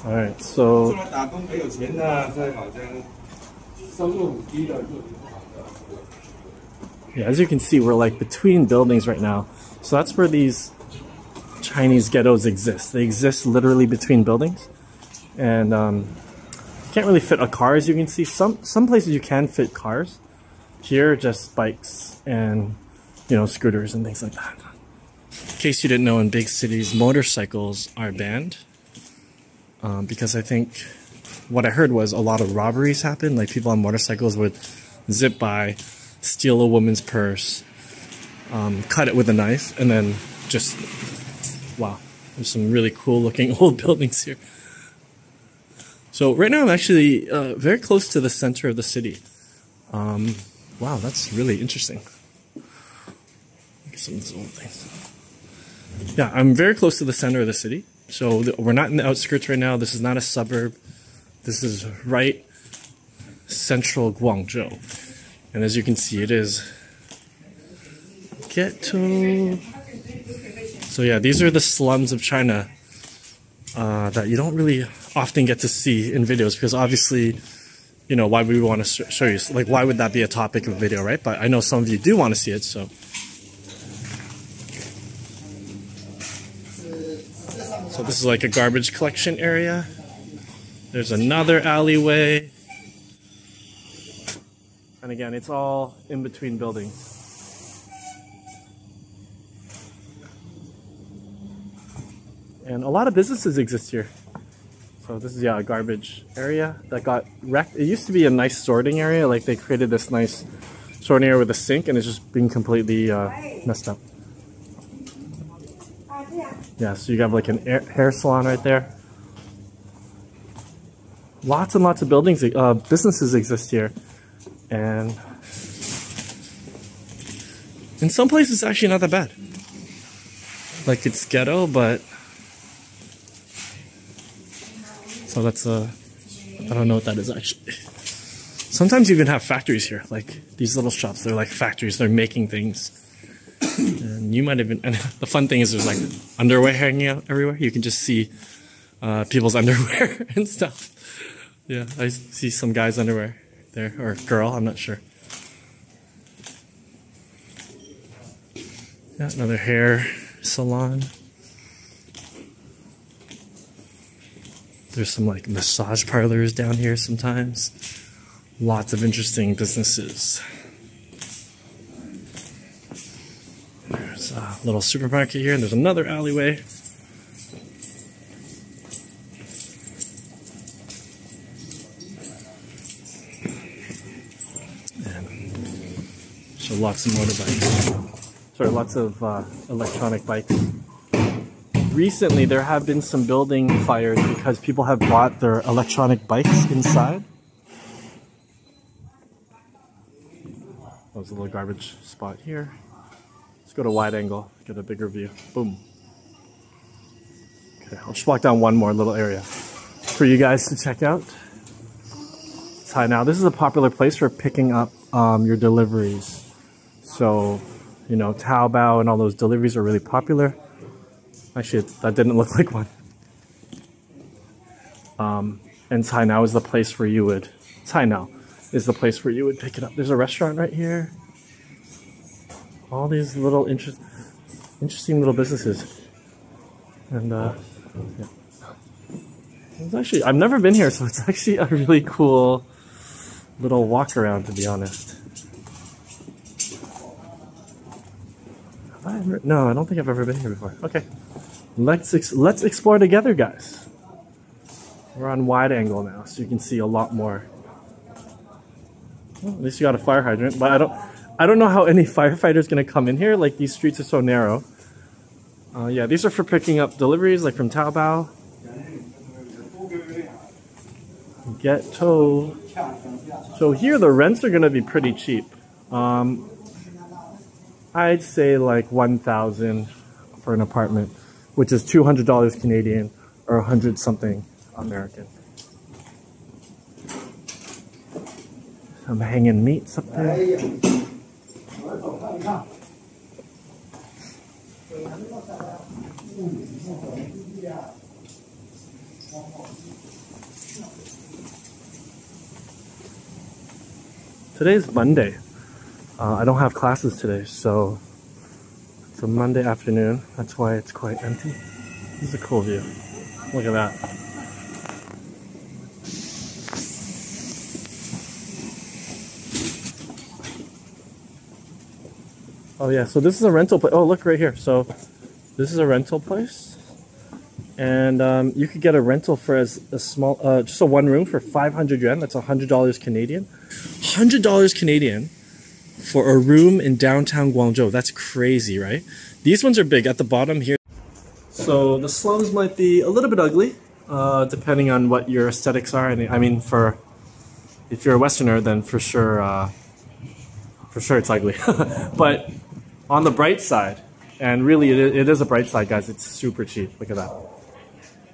Alright, so yeah, as you can see, we're like between buildings right now. So that's where these Chinese ghettos exist. They exist literally between buildings. And can't really fit a car, as you can see. Some places you can fit cars. Here, just bikes and, you know, scooters and things like that. In case you didn't know, in big cities, motorcycles are banned. Because I think what I heard was a lot of robberies happen. Like people on motorcycles would zip by, steal a woman's purse, cut it with a knife, and then just, wow, there's some really cool looking old buildings here. So right now I'm actually very close to the center of the city. Wow, that's really interesting. Look at some of these old things. Yeah, I'm very close to the center of the city. So we're not in the outskirts right now. This is not a suburb. This is right central Guangzhou. And as you can see, it is GHETTO. So yeah, these are the slums of China that you don't really often get to see in videos, because obviously, you know, why would we want to show you? Like, why would that be a topic of a video, right? But I know some of you do want to see it, so. So this is like a garbage collection area. There's another alleyway. And again, it's all in between buildings. And a lot of businesses exist here. So this is, yeah, a garbage area that got wrecked. It used to be a nice sorting area. Like they created this nice sorting area with a sink, and it's just been completely messed up. Yeah, so you have like an hair salon right there. Lots and lots of buildings, businesses exist here. And in some places it's actually not that bad. Like it's ghetto, but so that's I don't know what that is actually. Sometimes you even have factories here, like these little shops. They're like factories. They're making things, and you might even. And the fun thing is, there's like underwear hanging out everywhere. You can just see people's underwear and stuff. Yeah, I see some guy's underwear there, or girl. I'm not sure. Yeah, another hair salon. There's some like massage parlors down here sometimes. Lots of interesting businesses. There's a little supermarket here, and there's another alleyway. And so lots of motorbikes. Sorry, lots of electronic bikes. Recently, there have been some building fires because people have brought their electronic bikes inside. There's a little garbage spot here. Let's go to wide angle, get a bigger view. Boom. Okay, I'll just walk down one more little area for you guys to check out. It's high now. This is a popular place for picking up your deliveries. So, you know, Taobao and all those deliveries are really popular. Actually, that didn't look like one. And Cai Now is the place where you would, Cai Now is the place where you would pick it up. There's a restaurant right here. All these little interesting little businesses. And yeah. It's actually, I've never been here, so it's actually a really cool little walk around, to be honest. Have I ever? No, I don't think I've ever been here before. Okay. Let's explore together, guys. We're on wide angle now, so you can see a lot more. Well, at least you got a fire hydrant, but I don't know how any firefighter's gonna come in here. Like, these streets are so narrow. Yeah, these are for picking up deliveries, like from Taobao. GHETTO. So here the rents are gonna be pretty cheap. I'd say like 1,000 for an apartment, which is $200 Canadian or 100 something American. Some hanging meats up there. Today's Monday. I don't have classes today, so it's a Monday afternoon. That's why it's quite empty. This is a cool view. Look at that. Oh yeah, so this is a rental place. Oh, look right here. So this is a rental place, and you could get a rental for as a small, just a one room for 500 yuan. That's $100 Canadian. $100 Canadian for a room in downtown Guangzhou. That's crazy, right? These ones are big at the bottom here. So the slums might be a little bit ugly, depending on what your aesthetics are. And I mean, if you're a Westerner, then for sure it's ugly. But on the bright side, and really it is a bright side, guys, it's super cheap. Look at that.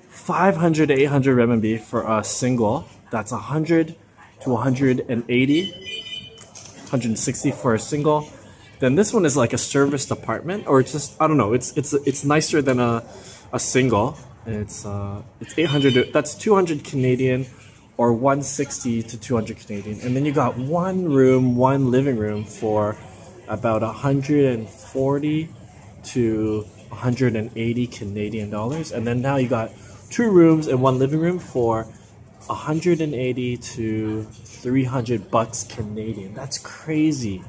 500 to 800 renminbi for a single. That's 100 to 180, 160 for a single. Then this one is like a serviced apartment, or it's just, I don't know, it's nicer than a single. It's 800, that's 200 Canadian, or 160 to 200 Canadian. And then you got one room, one living room for about 140 to 180 Canadian dollars. And then now you got two rooms and one living room for 180 to 300 bucks Canadian. That's crazy.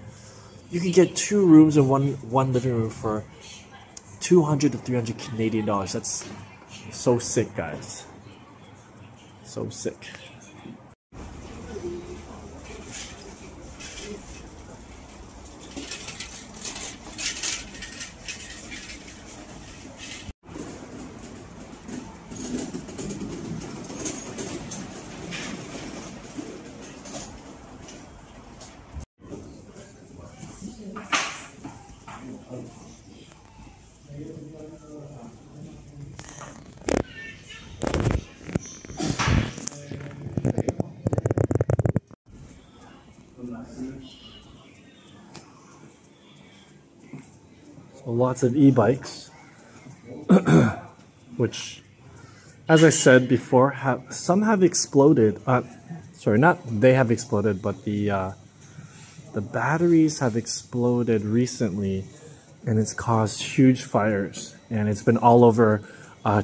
You can get two rooms and one living room for 200 to 300 Canadian dollars. That's so sick, guys. So sick. So lots of e-bikes, which, as I said before, some have exploded. Sorry, not they have exploded, but the batteries have exploded recently, and it's caused huge fires. And it's been all over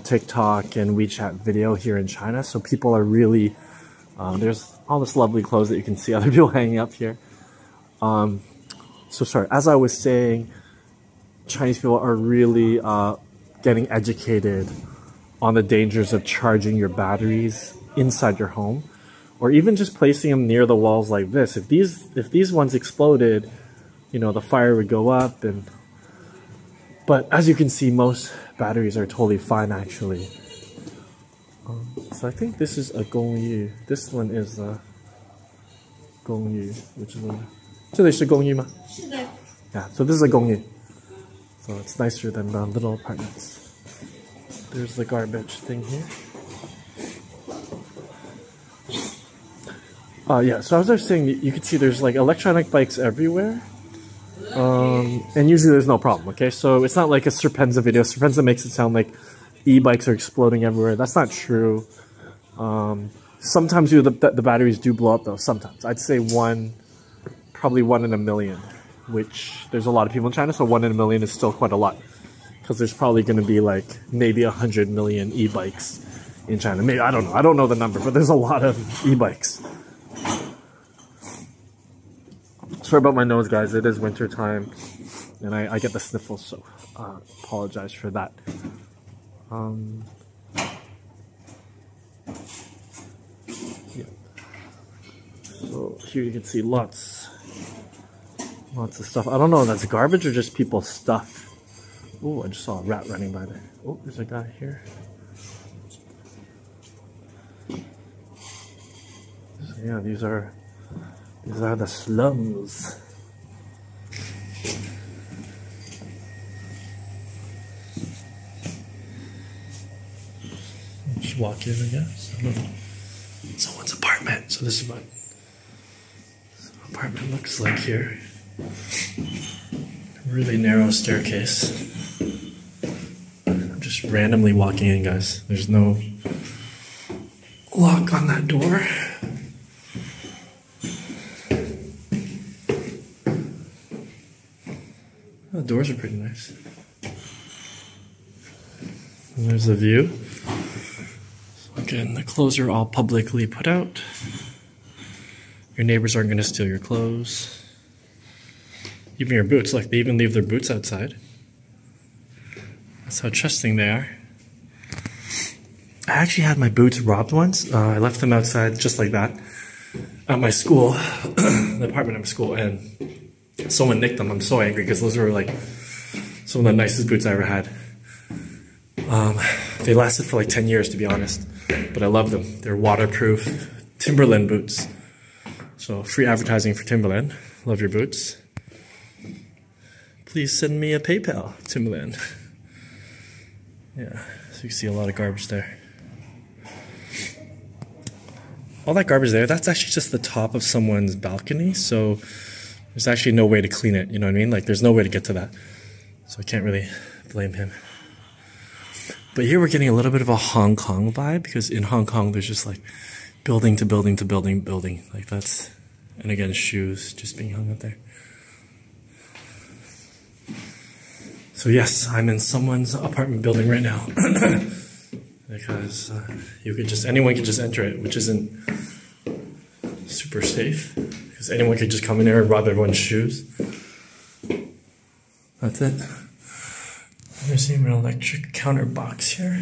TikTok and WeChat video here in China. So people are really there's all this lovely clothes that you can see other people hanging up here. So sorry, as I was saying, Chinese people are really getting educated on the dangers of charging your batteries inside your home, or even just placing them near the walls like this. If these ones exploded, you know, the fire would go up. But as you can see, most batteries are totally fine, actually. So I think this is a Gongyu. This one is a Gongyu, which is a... 这里是公寓吗? 是的. Yeah, so this is a Gongyu. So it's nicer than the little apartments. There's the garbage thing here. Yeah, so as I was saying, you can see there's like electronic bikes everywhere. And usually there's no problem, okay? So it's not like a Serpentza video. Serpentza makes it sound like e-bikes are exploding everywhere. That's not true. Sometimes the batteries do blow up though, sometimes. I'd say probably 1 in a million, which there's a lot of people in China, so 1 in a million is still quite a lot. Because there's probably going to be like maybe 100 million e-bikes in China. Maybe, I don't know the number, but there's a lot of e-bikes. Sorry about my nose, guys. It is winter time, and I get the sniffles, so apologize for that. Yeah. So here you can see lots of stuff. I don't know if that's garbage or just people's stuff. Oh, I just saw a rat running by there. Oh, there's a guy here. So yeah, these are the slums. Just walk in, I guess. I don't know. Someone's apartment. So this is what the apartment looks like here. Really narrow staircase. I'm just randomly walking in, guys. There's no lock on that door. The doors are pretty nice. And there's the view. So again, the clothes are all publicly put out. Your neighbors aren't going to steal your clothes. Even your boots. Like, they even leave their boots outside. That's how trusting they are. I actually had my boots robbed once. I left them outside just like that at my school, the apartment at my school, and someone nicked them. I'm so angry because those were like some of the nicest boots I ever had. They lasted for like 10 years, to be honest, but I love them. They're waterproof Timberland boots. So free advertising for Timberland. Love your boots. Please send me a PayPal, Timberland. Yeah, so you can see a lot of garbage there. All that garbage there, that's actually just the top of someone's balcony, so there's actually no way to clean it, you know what I mean? Like, there's no way to get to that. So I can't really blame him. But here we're getting a little bit of a Hong Kong vibe, because in Hong Kong there's just like building to building to building, building. Like that's, and again, shoes just being hung up there. So yes, I'm in someone's apartment building right now. Because you could just, anyone could just enter it, which isn't super safe. Because anyone could just come in here and rob everyone's shoes. That's it. There's even an electric counter box here.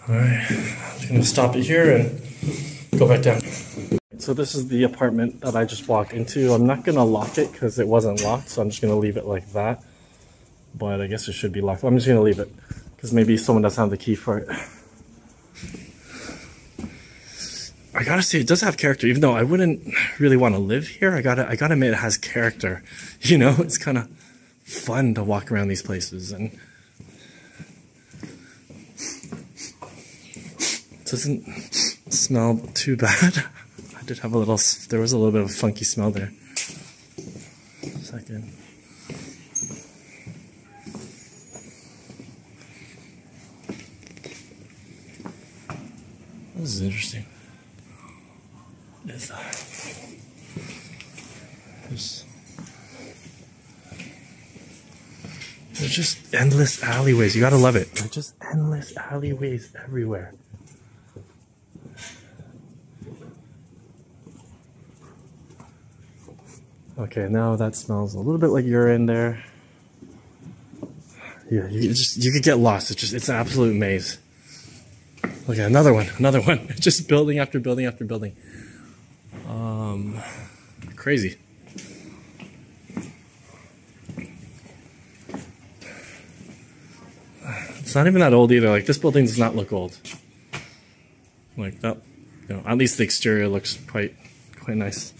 Alright, I'm just going to stop it here and go back down. So this is the apartment that I just walked into. I'm not going to lock it because it wasn't locked, so I'm just going to leave it like that. But I guess it should be locked. I'm just going to leave it because maybe someone doesn't have the key for it. I gotta say, it does have character, even though I wouldn't really want to live here. I gotta admit, it has character. You know, it's kind of fun to walk around these places, and it doesn't smell too bad. I did have a little, there was a little bit of a funky smell there. Second. This is interesting. There's just endless alleyways. You gotta love it. There's just endless alleyways everywhere. Okay, now that smells a little bit like urine there. Yeah, you could get lost. It's an absolute maze. Look at another one. Just building after building after building. Crazy. It's not even that old either. Like, this building does not look old. Like that, you know, at least the exterior looks quite nice.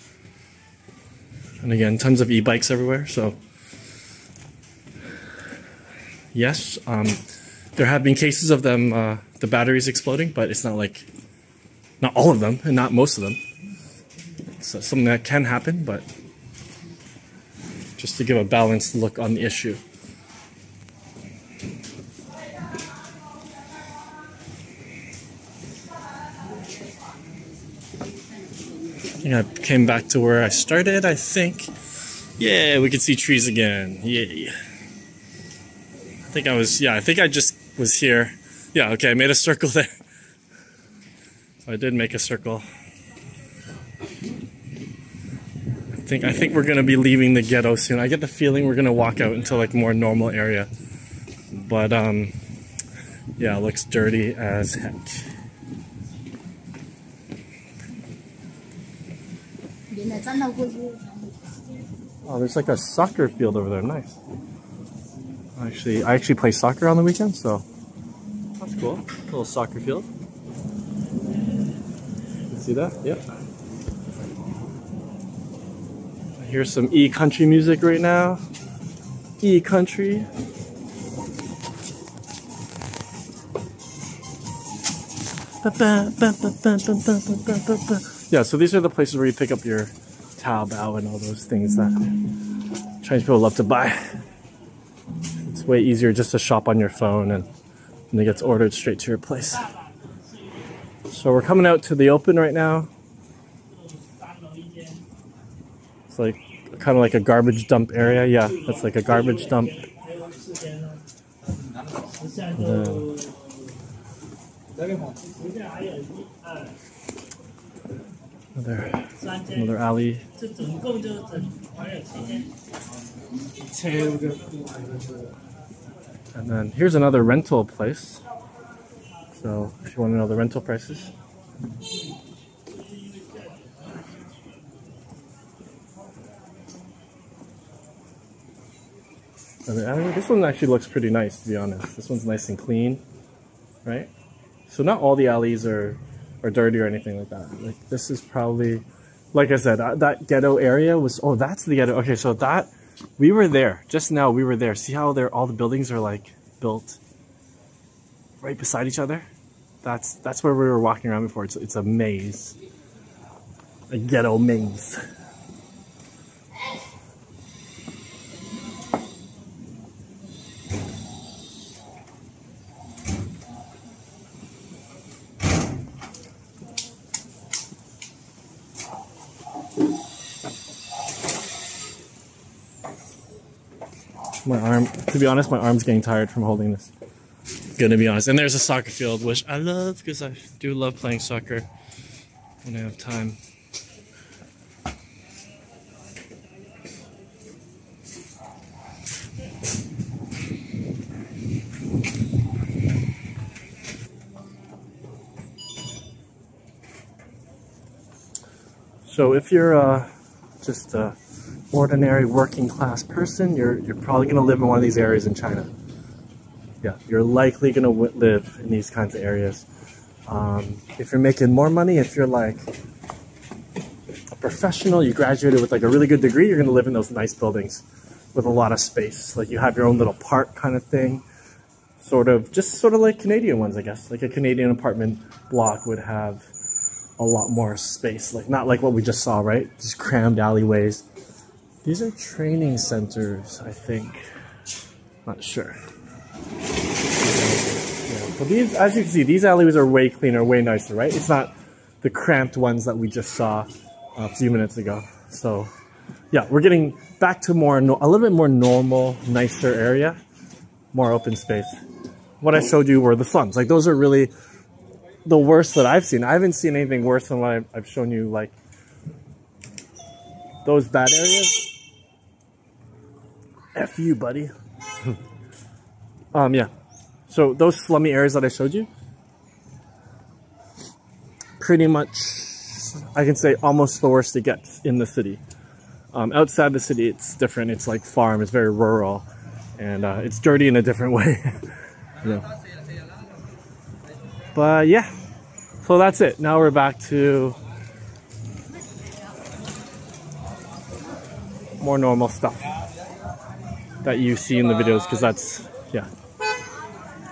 And again, tons of e-bikes everywhere. So yes, there have been cases of them, the batteries exploding, but it's not like, not all of them, and not most of them. It's something that can happen, but just to give a balanced look on the issue. I came back to where I started, I think. Yeah, we can see trees again. Yay. I think I just was here. Yeah, okay, I made a circle there. So I did make a circle. I think we're gonna be leaving the ghetto soon. I get the feeling we're gonna walk out into like more normal area. But yeah, it looks dirty as heck. Oh, there's like a soccer field over there. Nice. I actually play soccer on the weekend, so that's cool. A little soccer field. You see that? Yep. I hear some E-country music right now. E-country. Yeah, so these are the places where you pick up your Taobao and all those things that Chinese people love to buy. It's way easier just to shop on your phone and it gets ordered straight to your place. So we're coming out to the open right now. It's like kind of like a garbage dump area. Yeah, that's like a garbage dump. Another alley. And then here's another rental place. So if you want to know the rental prices. This one actually looks pretty nice, to be honest. This one's nice and clean, right? So not all the alleys are dirty or anything like that. Like this is probably, like I said, that ghetto area was, oh, that's the ghetto. Okay, so that, we were there, just now we were there. See how all the buildings are like built right beside each other? That's where we were walking around before. It's a maze, a ghetto maze. My arm, to be honest, my arm's getting tired from holding this. Gonna be honest. And there's a soccer field, which I love because I do love playing soccer when I have time. So if you're just a ordinary working class person, you're probably going to live in one of these areas in China. Yeah, you're likely going to live in these kinds of areas. If you're making more money, if you're like a professional, you graduated with like a really good degree, you're going to live in those nice buildings with a lot of space. Like you have your own little park kind of thing. Sort of like Canadian ones, I guess. Like a Canadian apartment block would have a lot more space. Like not like what we just saw, right? Just crammed alleyways. These are training centers, I think. Not sure. Yeah, so these, as you can see, these alleyways are way cleaner, way nicer, right? It's not the cramped ones that we just saw a few minutes ago. So, yeah, we're getting back to a little bit more normal, nicer area, more open space. What I showed you were the slums. Like those are really the worst that I've seen. I haven't seen anything worse than what I've shown you. Like those bad areas. F you, buddy. Yeah. So those slummy areas that I showed you, pretty much, I can say almost the worst it gets in the city. Outside the city, it's different. It's like farm. It's very rural, and it's dirty in a different way. Yeah. But yeah, so that's it. Now we're back to more normal stuff that you see in the videos, because that's, yeah.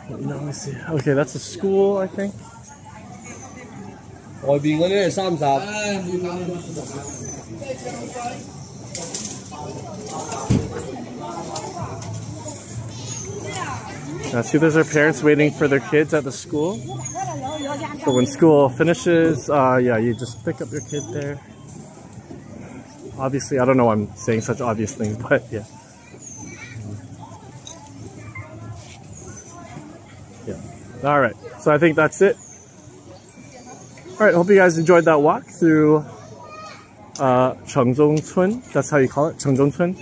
Let me see. Okay, that's a school, I think. Now see, there's our parents waiting for their kids at the school. So when school finishes, yeah, you just pick up your kid there. Obviously, I don't know why I'm saying such obvious things, but yeah. All right, so I think that's it. All right, hope you guys enjoyed that walk through Chengzhongcun. That's how you call it, Chengzhongcun.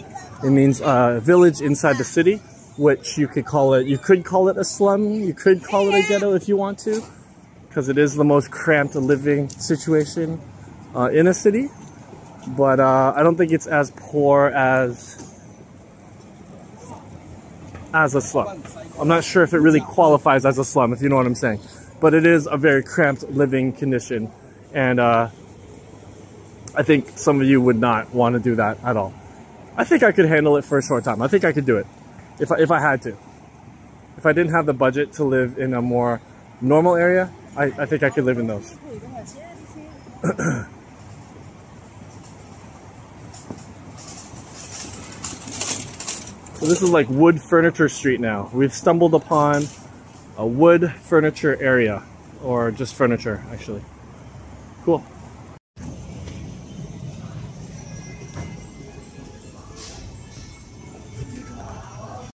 It means village inside the city, which you could call it. You could call it a slum. You could call it a ghetto if you want to, because it is the most cramped living situation in a city. But I don't think it's as poor as a slum. I'm not sure if it really qualifies as a slum, if you know what I'm saying. But it is a very cramped living condition. And I think some of you would not want to do that at all. I think I could handle it for a short time. I think I could do it if I had to. If I didn't have the budget to live in a more normal area, I think I could live in those. So this is like wood furniture street now. We've stumbled upon a wood furniture area or just furniture, actually. Cool.